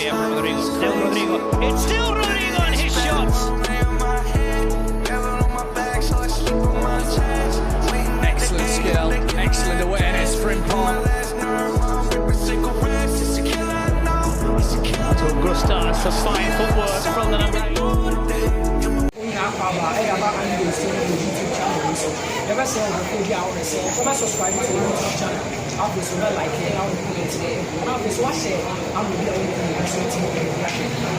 here from Rodrigo. Still Rodrigo. It's still Rodrigo and his shots. Excellent skill, excellent awareness, Frimpong. Augusta, some fine footwork from the number 8. Subscribe to the YouTube channel. Obviously, like it, I'll put it today. Obviously, watch it. I'm going to be able to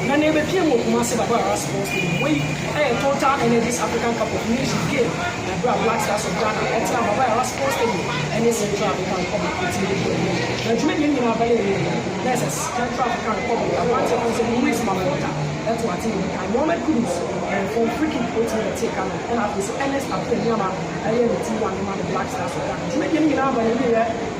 now, never came with massive about our sports team. We a total energy African Cup of Nations game. And Black Stars of Ghana. And time about our sports team. And it's Central African Republic. Now, Jamaican in our valley, there's a Central African Republic. I want to say, Luis Mavota. That's what I think. And Mohamed Kudus from freaking put me the take on. And obviously, Ernest Apenyama. I am the T1 the Black Stars of Ghana. Jamaican in our valley,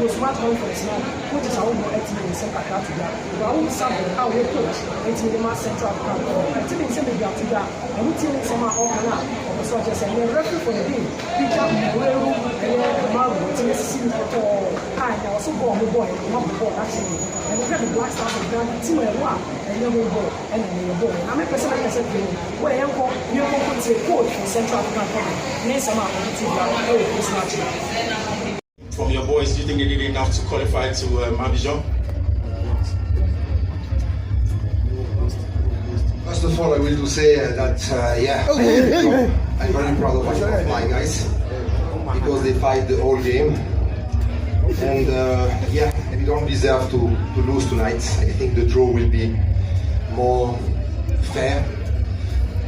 was smart conference now, which is our own estimate in Central Africa. But I will sample how we coach into Central Africa. I think it's a big out to that. I would tell you some of our so I just say, you're referee for the game. Pick up Mueru, Kamaru, it's a series for all. I also go on the boy, not before actually. And we have the Black Stars of Ghana, team and one, and you're going to go, and then you're going. I'm a person like I said, where you're going to coach for Central Africa. Next summer, I'm going to tell you, it's not true. From your boys, do you think they did enough to qualify to Abidjan? First of all, I will to say that, I'm very proud of my guys because they fight the whole game. And we don't deserve to lose tonight. I think the draw will be more fair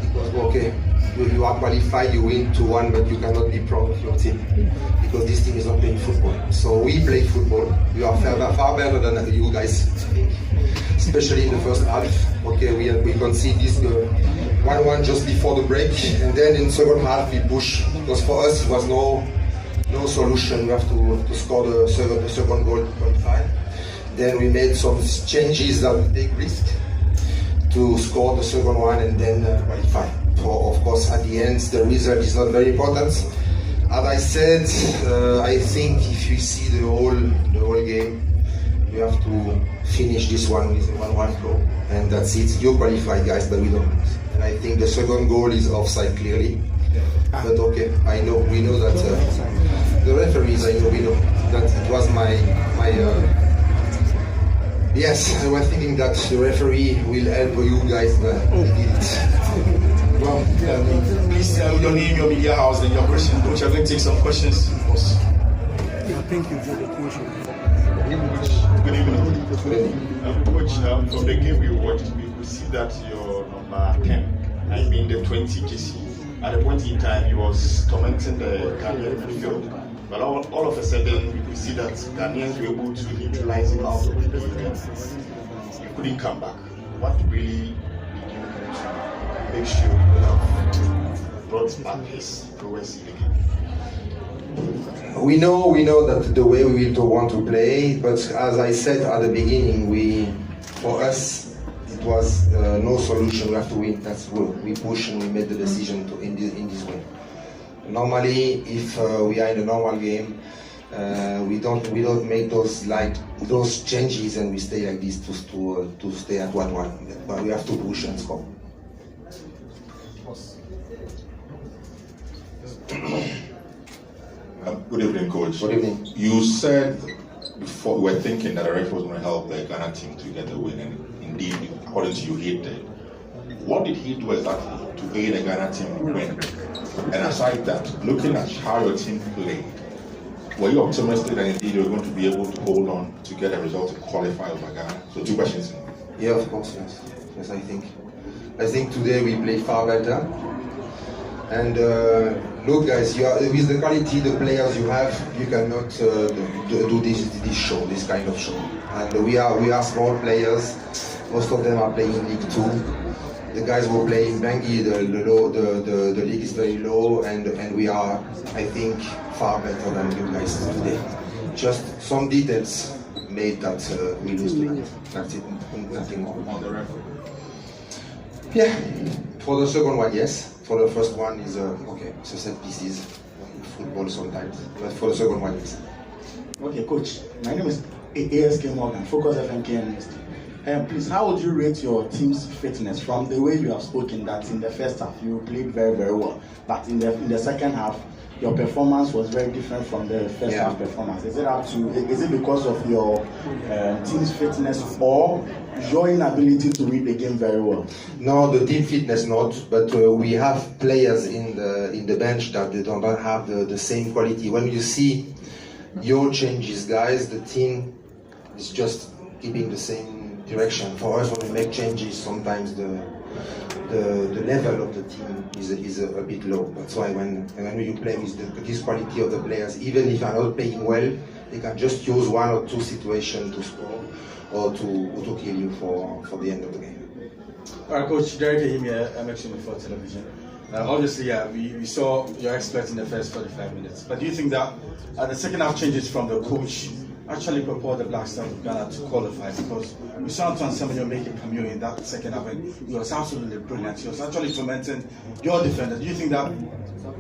because, okay, you are qualified, you win 2-1, but you cannot be proud of your team because this team is not playing football. So we play football. We are far better than you guys, especially in the first half. Okay, we concede this 1-1 just before the break, and then in the second half we push because for us it was no solution. We have to score the second goal to qualify. Then we made some changes that we take risk to score the second one and then qualify. Of course, at the end, the result is not very important. As I said, I think if you see the whole game, you have to finish this one with a 1-1 draw, and that's it. You qualified, guys, but we don't lose. And I think the second goal is offside clearly. But okay, we know that the referees, we know that it was yes, I was thinking that the referee will help you guys, but he did it. Well, please tell your name, your media house, and your question. Coach, I'm going to take some questions. Thank you for the question. Good evening. Coach, from the game we watched, we could see that your number 10, I mean the 20 JC, at a point in time he was tormenting the Ghanaian midfield. But all of a sudden, we could see that Ghanaians were able to neutralize him out of the game. He couldn't come back. What really did you do to make sure you have brought back his prowess in the game? We know that the way we will want to play, but as I said at the beginning, for us it was no solution. We have to win. That's what we push, and we made the decision in this way. Normally, if we are in a normal game, we don't make those changes and we stay like this to stay at 1-1. But we have to push and score. Good evening, Coach. Good evening. You said before we were thinking that the referee was going to help the Ghana team to get a win, and indeed, according to you, he did. What did he do exactly to aid the Ghana team to win? And aside that, looking at how your team played, were you optimistic that indeed you were going to be able to hold on to get a result to qualify over Ghana? So 2 questions. Yeah, of course, yes. Yes, I think today we played far better. And look, guys, with the quality, the players you have, you cannot do this show, this kind of show. And we are small players. Most of them are playing League 2. The guys who play in Bangui, the league is very low, and we are, I think, far better than you guys today. Just some details made that we lose tonight. That's it, nothing more. On the referee? Yeah, for the second one, yes. For the first one is okay, it's a set pieces, football sometimes. But for the second one, yes. Okay, Coach. My name is ASK Morgan, Focus FM KNST. Please, how would you rate your team's fitness from the way you have spoken that in the first half you played very, very well, but in the second half your performance was very different from the first half performance? Is it because of your team's fitness or your inability to read the game very well? No, the team fitness not, but we have players in the bench that they don't have the same quality. When you see your changes, guys, the team is just keeping the same direction. For us, when we make changes, sometimes the level of the team is a bit low. That's why when you play with this quality of the players, even if you are not playing well, they can just use one or two situations to score or to kill you for the end of the game. All right, Coach, Derek here, MXM for television. Obviously, we saw your exploits in the first 45 minutes, but do you think that the second half changes from the coach actually propelled the Black Stars of Ghana to qualify? Because we saw Antoine Semenyo make a cameo in that second half and he was absolutely brilliant. He was actually tormenting your defender. Do you think that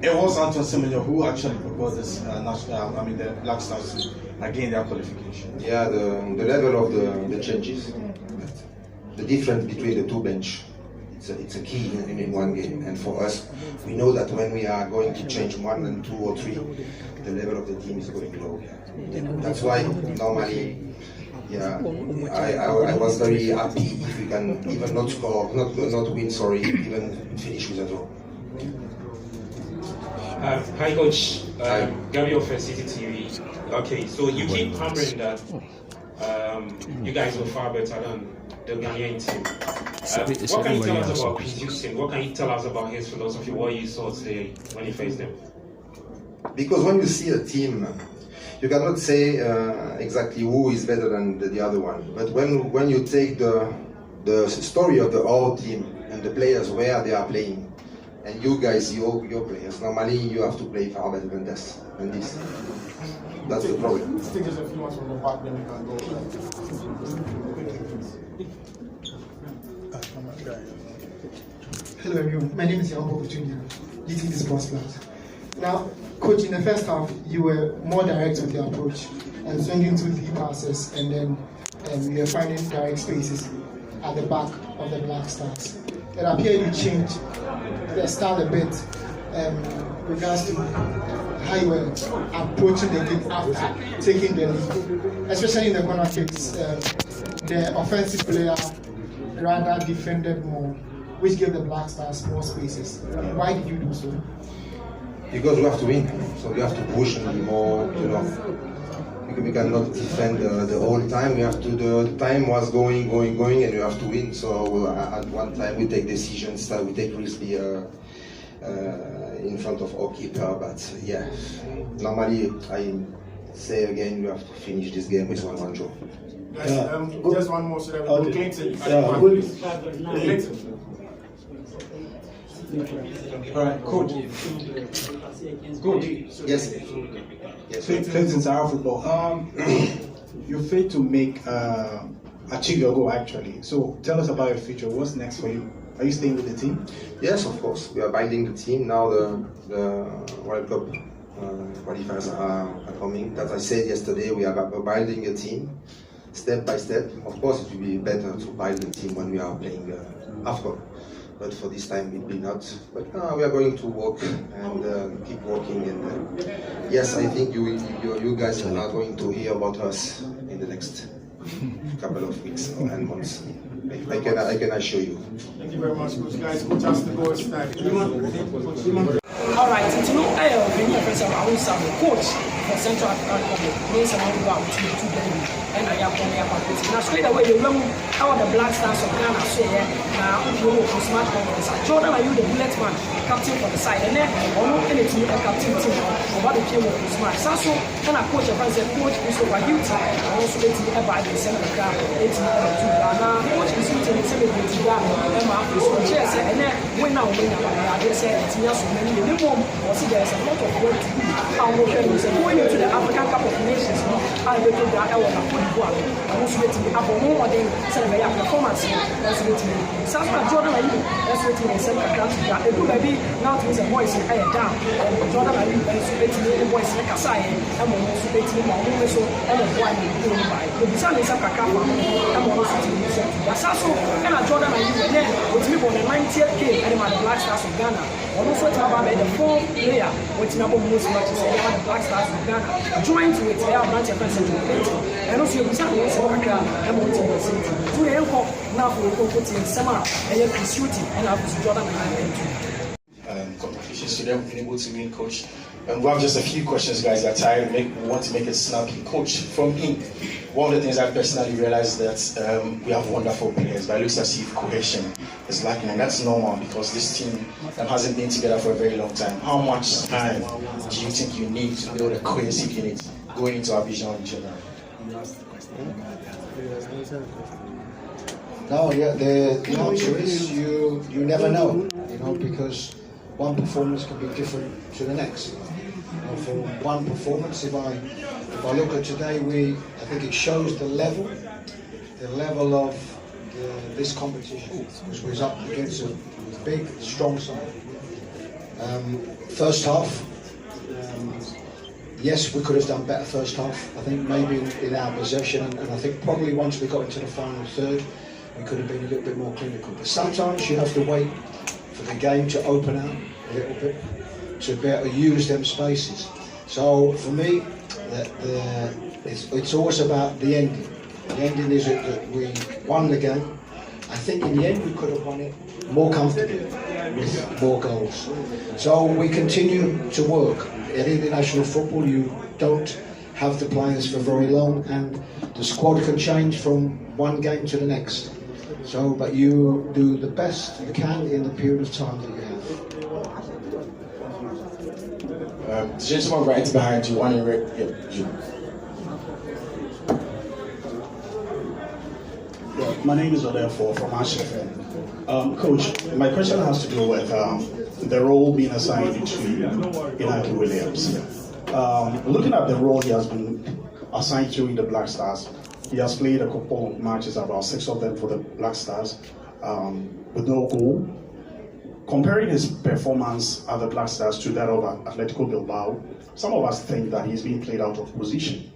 it was Antoine Semenyo who actually propelled this, the Black Stars to gain their qualification? Yeah, the level of the changes, the difference between the two bench, it's a key in one game. And for us, we know that when we are going to change 1 and 2 or 3, the level of the team is going low. That's why normally, I was very happy if we can even not score, not win, even finish with a draw. Hi, Coach. Gabriel for City TV. Okay, so you keep hammering that you guys were far better than the Ghanaian team. What can you tell us about Chris Houston? What can you tell us about his philosophy? What you saw today when you faced him? Because when you see a team, you cannot say exactly who is better than the other one. But when you take the story of the whole team and the players where they are playing, and you guys, your players, normally you have to play far better than this. That's the problem. Hello everyone, my name is Yambo Jr., GTV Sports Plus. Now, Coach, in the first half, you were more direct with your approach and swinging to deep passes, and then you were finding direct spaces at the back of the Black Stars. It appeared you changed the style a bit regards to how you were approaching the game after taking the lead, especially in the corner kicks. The offensive player rather defended more, which gave the Black Stars more spaces. Why did you do so? Because we have to win, so you have to push and be more, we cannot defend the whole time. We have to. The time was going, and you have to win. So at one time we take decisions that we take risky in front of our keeper. But yeah, normally I say again, you have to finish this game with 1-1 draw. Just one more, so that we Clinton. Clinton. All right, Coach. Yes. Clinton, Sarah Football. You failed to achieve your goal actually. So tell us about your future. What's next for you? Are you staying with the team? Yes, of course. We are binding the team now. The World Cup qualifiers are coming. As I said yesterday, we are binding a team step by step. Of course, it will be better to bind the team when we are playing AFCON. But for this time, it will be not. But we are going to work and keep working. And yes, I think you guys are now going to hear about us in the next couple of weeks and months. I can assure you. Thank you very much, Coach. Guys, Coach has to go tonight. All right, so you know, when you first have a coach for Central African Republic, means I'm going to go out to the and I have only a competition. Now, straight away, you know how the Black Stars of Ghana say, now, if you know, smart conference, Jordan, are you the bullet man, captain for the side, and then, or not anything, a captain team, or what the team of smart. So, can I coach a fancy coach, is over you, and also let me about the center ground, 18 now, coach is using the celebrity ground, and my office, and then, when now, they say, it's not so many, or see, there's a lot of work to do. Going into the African Cup of Nations, I will do that. I will ɔno nso bɛtumi abɔ ho ɔden sɛdeɛ bɛyɛ a performance no ɛnso bɛtumi saa so na Jordan Ayew ɛnso bɛtumi ne nsɛm kakra to dwa ɛdu baabi na wotumi sɛ boys no ɛyɛ down Jordan Ayew ɛnso bɛtumi ne boys no kasaeɛ ɛma ɔno nso bɛtumi ma ɔno nso ɛna boa ne ɛduru no baeɛ obisa ne nsɛm kakra fa ho ɛma ɔno nso tumi nsɛm to dwa saa so ɛna Jordan Ayew ɛnɛ ɔtumi bɔ ne 90th game ɛde ma the Black Stars of Ghana ɔno nso tumi aba bɛyɛ the 4th player wɔtumi abɔ most matches ɛde ma the Black Stars of Ghana joint with ɛyɛ aberanteɛ fɛn sɛ ɛno nso yɛbusa ne nsɛm kakra ɛma ɔtumi bɔ sɛnti so yɛnkɔ na afɔ yɛkɔkɔ tie nsɛm a ɛyɛ Chris Hughton ɛna afɔ so Jordan Ayew ɛntu Congratulations to them being able to win, Coach. And we have just a few questions, guys, that we want to make it snappy. Coach, from him, one of the things I personally realized that we have wonderful players, but it looks as if cohesion is lacking, and that's normal because this team hasn't been together for a very long time. How much time do you think you need to build a cohesive unit going into our vision of each other? No, yeah, the answer is you never know, because one performance can be different to the next. For one performance, if I look at today, I think it shows the level of this competition, because we're up against a big, strong side. First half, yes, we could have done better first half. I think maybe in our possession, and I think probably once we got into the final third, we could have been a little bit more clinical. But sometimes you have to wait for the game to open out a little bit to be able to use them spaces. So for me, it's always about the ending. The ending is that we won the game. I think in the end we could have won it more comfortably with more goals. So we continue to work. In international football, you don't have the players for very long, and the squad can change from one game to the next. So, but you do the best you can in the period of time that you have. The gentleman right behind you, one in red. My name is Odefo from Ashefin. Coach, my question has to do with the role being assigned to Inaki Williams. Looking at the role he has been assigned to in the Black Stars, he has played a couple of matches, about 6 of them for the Black Stars, with no goal. Comparing his performance at the Black Stars to that of Atletico Bilbao, some of us think that he's being played out of position.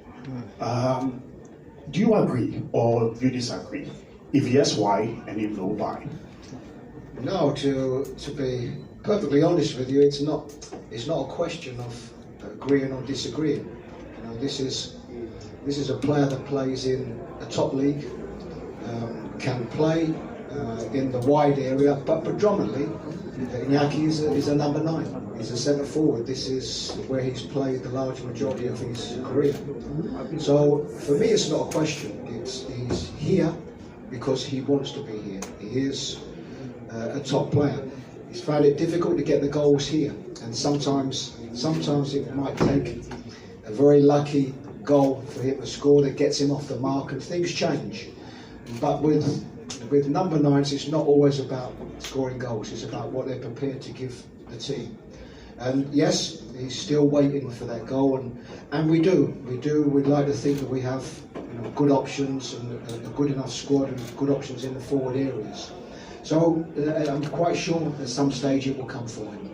Do you agree or do you disagree? If yes, why? And if no, why? No, to be perfectly honest with you, it's not a question of agreeing or disagreeing. This is a player that plays in a top league, can play in the wide area, but predominantly Iñaki is a number 9. He's a centre forward. This is where he's played the large majority of his career. So for me, it's not a question. He's here because he wants to be here. He is a top player. He's found it difficult to get the goals here, and sometimes it might take a very lucky goal for him to score that gets him off the mark, and things change. But with number 9s, it's not always about scoring goals. It's about what they're prepared to give the team. And yes, he's still waiting for that goal, and we do. We'd like to think that we have good options and a good enough squad and good options in the forward areas. So I'm quite sure at some stage it will come for him.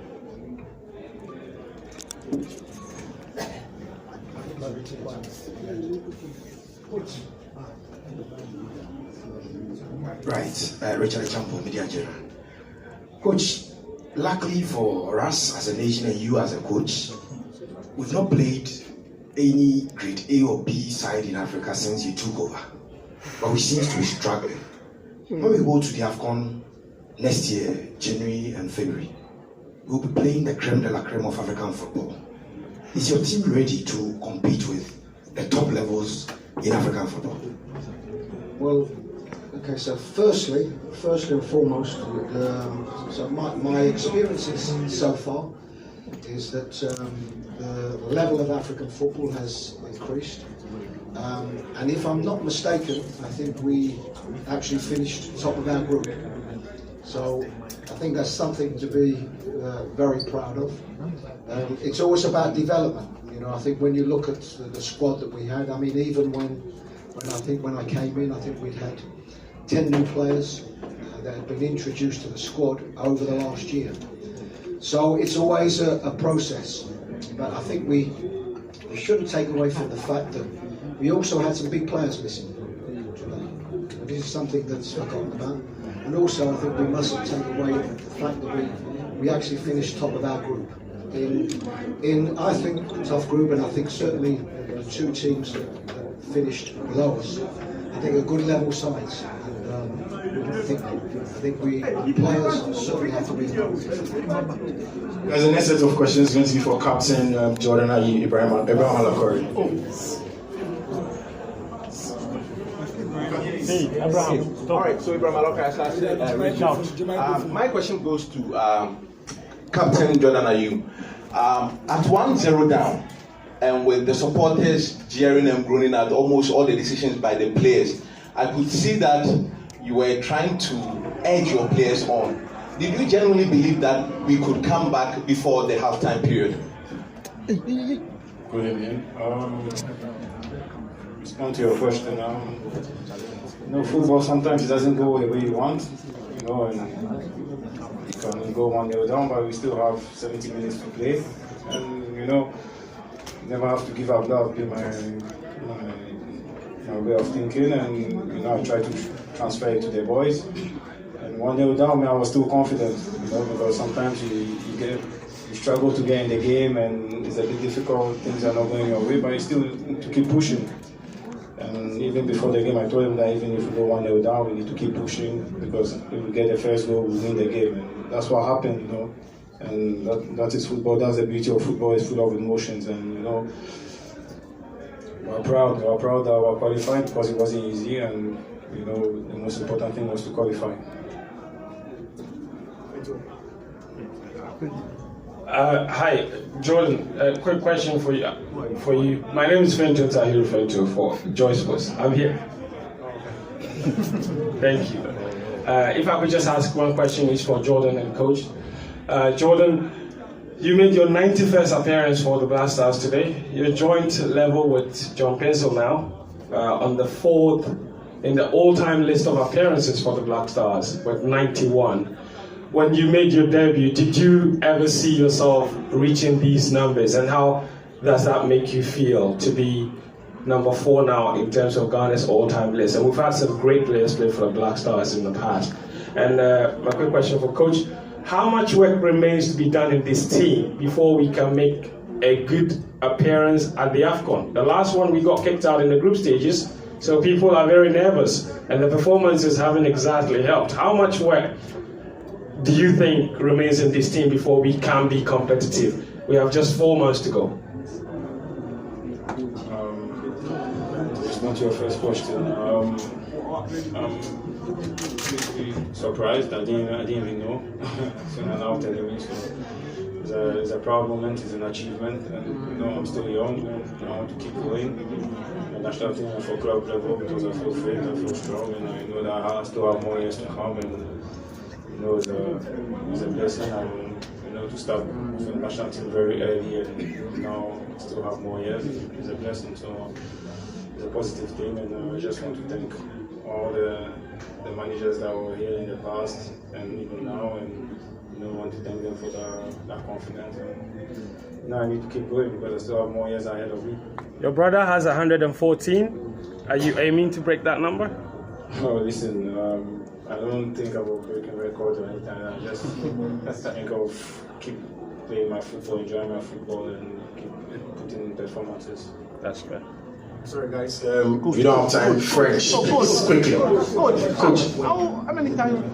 Right, Richard Champo, Media General. Coach, luckily for us as a nation and you as a coach, we've not played any grade A or B side in Africa since you took over. But we seem to be struggling. When we go to the AFCON next year, January and February, we'll be playing the creme de la creme of African football. Is your team ready to compete with the top levels in African football? Well, okay, so firstly and foremost, so my experiences so far is that the level of African football has increased. And if I'm not mistaken, I think we actually finished top of our group. So I think that's something to be very proud of. It's always about development. I think when you look at the squad that we had, I mean, even when when I came in, I think we'd had 10 new players that had been introduced to the squad over the last year. So it's always a process, but I think we shouldn't take away from the fact that we also had some big players missing today. And this is something that's forgotten about. And also I think we mustn't take away the fact that we actually finished top of our group. In I think, a tough group, and I think certainly the two teams that finished below us, I think are good level sides. And I think we players certainly have to be involved. There's a next set of questions going to be for Captain Jordan Ayew, Ibrahim Alakori. Hey, Abraham. All right, so Ibrahim Alakori, reach out. My question goes to Captain Jordan Ayew. At 1-0 down, and with the supporters jeering and groaning at almost all the decisions by the players, I could see that you were trying to edge your players on. Did you genuinely believe that we could come back before the halftime period? Good evening. Respond to your question. Football sometimes it doesn't go the way you want, and you can go 1-0 down, but we still have 70 minutes to play, and never have to give up. That would be my way of thinking, and I try to transfer it to the boys. And 1-0 down, I was still confident, because sometimes you struggle to get in the game, and it's a bit difficult. Things are not going your way, but you still need to keep pushing. And even before the game, I told him that even if we go 1-0 down, we need to keep pushing, because if we get the first goal, we win the game. And that's what happened, And that is football. That's the beauty of football. It's full of emotions, and we're proud. We're proud that we're qualified, because it wasn't easy, and the most important thing was to qualify. Hi, Jordan. A quick question for you. My name is Fenton Tahir Fenton for Joy Sports. I'm here. Thank you. If I could just ask one question, each for Jordan and Coach. Jordan, you made your 91st appearance for the Black Stars today. You're joint level with John Pencil now, on the 4th in the all-time list of appearances for the Black Stars with 91. When you made your debut, did you ever see yourself reaching these numbers, and how does that make you feel to be number 4 now in terms of Ghana's all-time list? And we've had some great players play for the Black Stars in the past. And my quick question for Coach, how much work remains to be done in this team before we can make a good appearance at the AFCON? The last one, we got kicked out in the group stages, so people are very nervous, and the performances haven't exactly helped. How much work do you think remains in this team before we can be competitive? We have just 4 months to go. It's not your first question. I'm surprised. I didn't even know. So now telling me, so it's a proud moment. It's an achievement, and I'm still young. And I want to keep going. The national team for club level, because I feel fit, I feel strong, and I know that I still have more years to come. And it's a blessing, and to start with the national team very early, and now still have more years. It's a blessing, so it's a positive thing, and I just want to thank all the managers that were here in the past and even now, and want to thank them for that confidence. And now I need to keep going, because I still have more years ahead of me. Your brother has 114. Are you aiming to break that number? Oh, listen. I don't think about breaking records or anything. I just think of keep playing my football, enjoying my football, and keep putting in performances. That's good. Sorry, guys. We don't have time. French, please, quickly. Coach, how many times?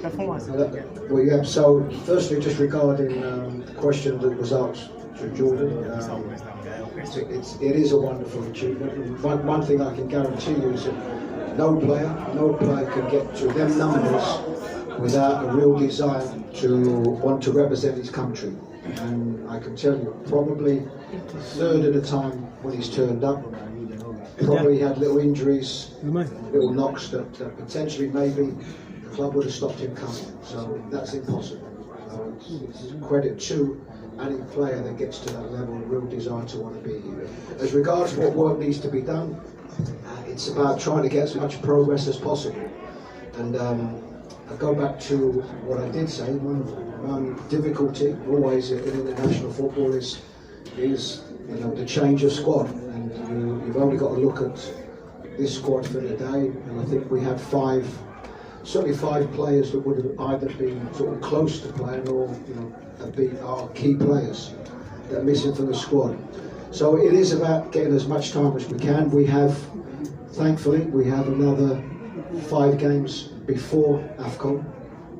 Performance. Well, yeah. So, firstly, just regarding the question that was asked to Jordan. It is a wonderful achievement. One thing I can guarantee you is that no player can get to them numbers without a real desire to want to represent his country. And I can tell you, probably third at a time when he's turned up, probably had little injuries, little knocks that potentially maybe the club would have stopped him coming. So that's impossible. It's credit to any player that gets to that level, a real desire to want to be here. As regards what work needs to be done, it's about trying to get as much progress as possible. And I go back to what I did say. One difficulty always in international football is the change of squad, and you've only got to look at this squad for the day, and I think we had certainly five players that would have either been sort of close to playing or have been our key players that are missing from the squad. So it is about getting as much time as we can. Thankfully, we have another 5 games before AFCON.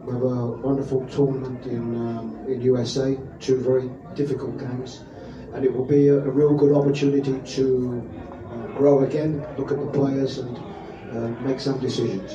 We have a wonderful tournament in USA, 2 very difficult games, and it will be a real good opportunity to grow again, look at the players and make some decisions.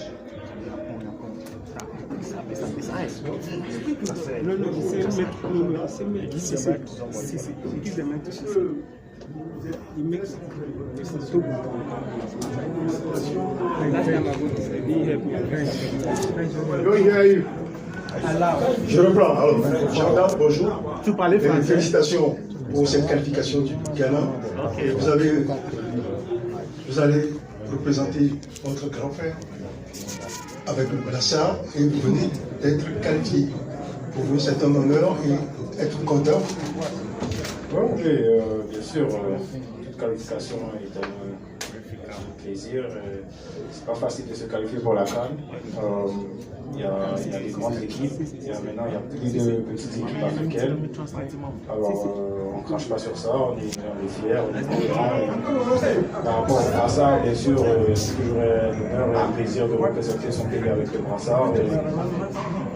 Je reprends. Alors, Jordan, bonjour. Félicitations pour cette qualification du Ghana. Vous allez représenter votre grand frère avec le brassard et vous venez d'être qualifié. Pour vous, c'est un honneur et être content. Oui, bien sûr, toute qualification est un plaisir. C'est pas facile de se qualifier pour la CAN. Il y a des grandes équipes, maintenant il y a plus de petites équipes africaines. Alors on ne crache pas sur ça, on est fiers, on est contents. Par rapport à ça, bien sûr, c'est toujours l'honneur et un plaisir de représenter son pays avec le brassard.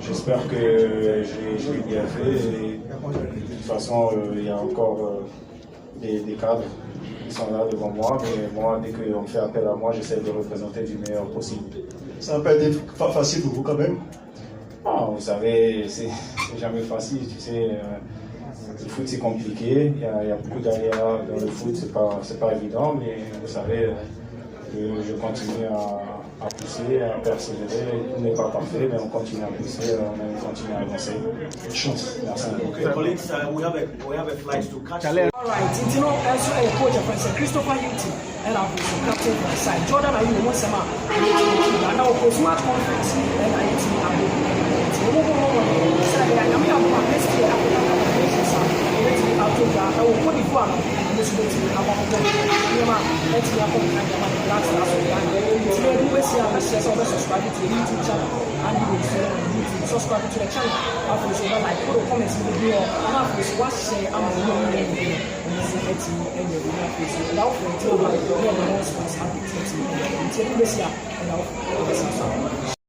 J'espère que je l'ai bien fait. Et de toute façon, il y a encore des cadres qui sont là devant moi, mais moi, dès qu'on fait appel à moi, j'essaie de représenter du meilleur possible. Ça n'a pas été facile pour vous quand même? Non, vous savez, c'est jamais facile, tu sais. Le foot c'est compliqué, il y a beaucoup d'aléas dans le foot, c'est pas évident, mais vous savez, je continue à pousser, à persévérer. Tout n'est pas parfait, mais on continue à pousser, on continue à avancer. Chance. Merci. Okay, colleagues, we have a flight to catch. All right, you know, as a coach of Christopher Yuti, and I've been captain for the side. Jordan, I know once a month. I know for smart conference, and I subscribe to the channel. After so like put a comment in the video. And after so what say I'm a young man and this is it and you will have this without for until like the most happy to see. Until this year and I'll